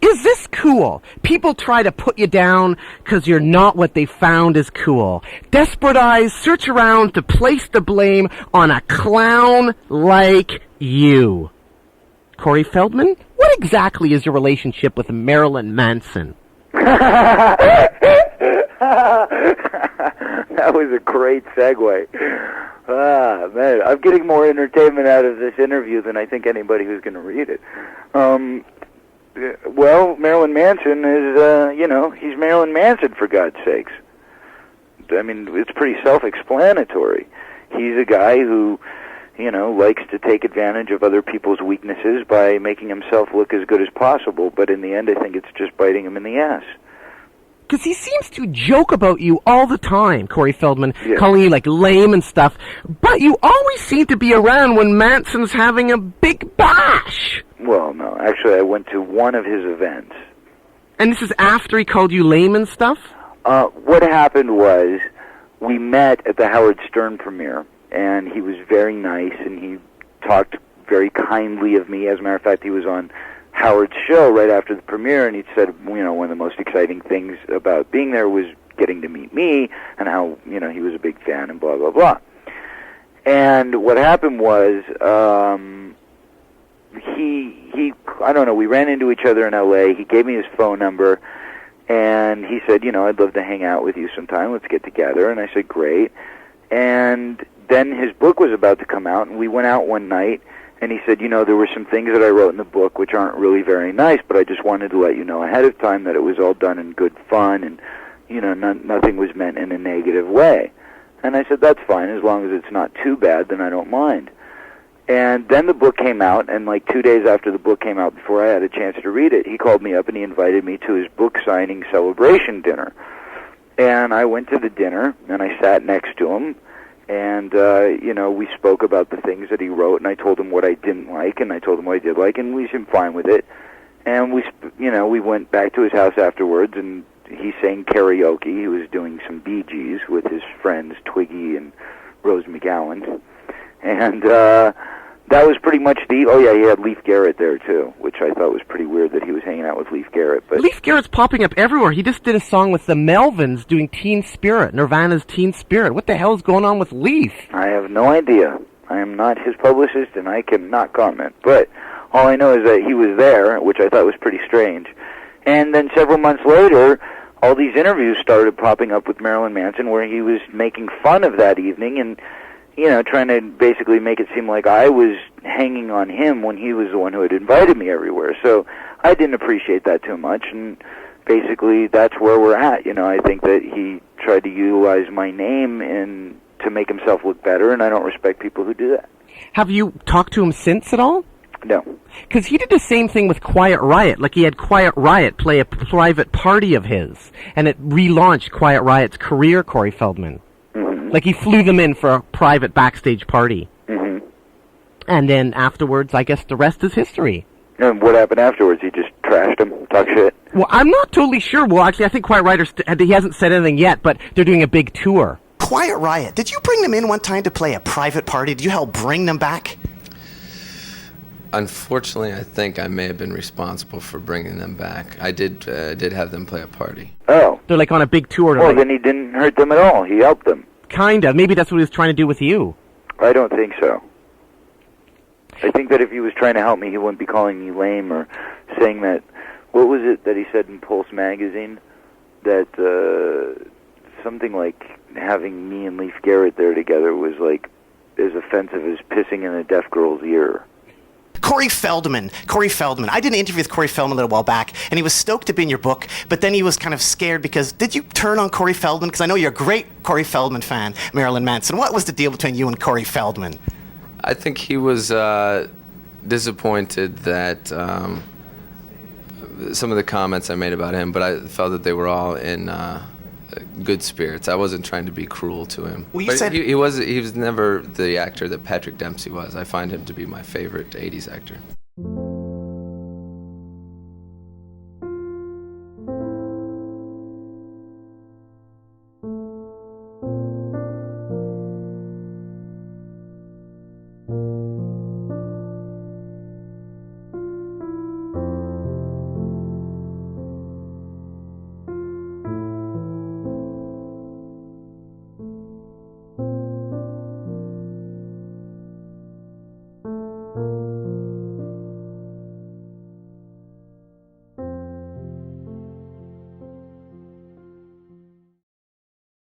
Is this cool? People try to put you down because you're not what they found is cool. Desperate eyes search around to place the blame on a clown like you. Corey Feldman, what exactly is your relationship with Marilyn Manson? That was a great segue. Ah, man, I'm getting more entertainment out of this interview than I think anybody who's going to read it. Well, Marilyn Manson is, he's Marilyn Manson, for God's sakes. I mean, it's pretty self-explanatory. He's a guy who, likes to take advantage of other people's weaknesses by making himself look as good as possible, but in the end, I think it's just biting him in the ass. Because he seems to joke about you all the time, Corey Feldman, yeah. Calling you, lame and stuff. But you always seem to be around when Manson's having a big bash. Well, no. Actually, I went to one of his events. And this is after he called you lame and stuff? What happened was, we met at the Howard Stern premiere, and he was very nice, and he talked very kindly of me. As a matter of fact, he was on Howard's show right after the premiere, and he said, one of the most exciting things about being there was getting to meet me, and how, he was a big fan, and blah, blah, blah. And what happened was, I don't know, we ran into each other in L.A., he gave me his phone number, and he said, I'd love to hang out with you sometime, let's get together, and I said, great. And then his book was about to come out, and we went out one night, and he said, there were some things that I wrote in the book which aren't really very nice, but I just wanted to let you know ahead of time that it was all done in good fun, and, nothing was meant in a negative way. And I said, that's fine, as long as it's not too bad, then I don't mind. And then the book came out, and 2 days after the book came out, before I had a chance to read it, he called me up and he invited me to his book signing celebration dinner. And I went to the dinner, and I sat next to him, and, we spoke about the things that he wrote, and I told him what I didn't like, and I told him what I did like, and we seemed fine with it. And we went back to his house afterwards, and he sang karaoke. He was doing some Bee Gees with his friends Twiggy and Rose McGowan. And that was pretty much he had Leif Garrett there, too, which I thought was pretty weird that he was hanging out with Leif Garrett. But Leif Garrett's popping up everywhere. He just did a song with the Melvins doing Teen Spirit, Nirvana's Teen Spirit. What the hell is going on with Leif? I have no idea. I am not his publicist, and I cannot comment. But all I know is that he was there, which I thought was pretty strange. And then several months later, all these interviews started popping up with Marilyn Manson where he was making fun of that evening and, trying to basically make it seem like I was hanging on him when he was the one who had invited me everywhere. So I didn't appreciate that too much, and basically that's where we're at. I think that he tried to utilize my name to make himself look better, and I don't respect people who do that. Have you talked to him since at all? No. Because he did the same thing with Quiet Riot. He had Quiet Riot play a private party of his, and it relaunched Quiet Riot's career, Corey Feldman. Mm-hmm. He flew them in for a private backstage party. Mm-hmm. And then afterwards, I guess the rest is history. And what happened afterwards? He just trashed him, talked shit? Well, I'm not totally sure. Well, actually, I think Quiet Riot, he hasn't said anything yet, but they're doing a big tour. Quiet Riot, did you bring them in one time to play a private party? Did you help bring them back? Unfortunately, I think I may have been responsible for bringing them back. I did have them play a party. Oh. They're on a big tour. Well, then he didn't hurt them at all. He helped them. Kind of. Maybe that's what he was trying to do with you. I don't think so. I think that if he was trying to help me, he wouldn't be calling me lame or saying that. What was it that he said in Pulse magazine? That something like having me and Leif Garrett there together was as offensive as pissing in a deaf girl's ear. Corey Feldman. I did an interview with Corey Feldman a little while back, and he was stoked to be in your book, but then he was kind of scared because, did you turn on Corey Feldman? Because I know you're a great Corey Feldman fan, Marilyn Manson. What was the deal between you and Corey Feldman? I think he was disappointed that some of the comments I made about him, but I felt that they were all in good spirits. I wasn't trying to be cruel to him. Well, you but said he was never the actor that Patrick Dempsey was. I find him to be my favorite 80s actor.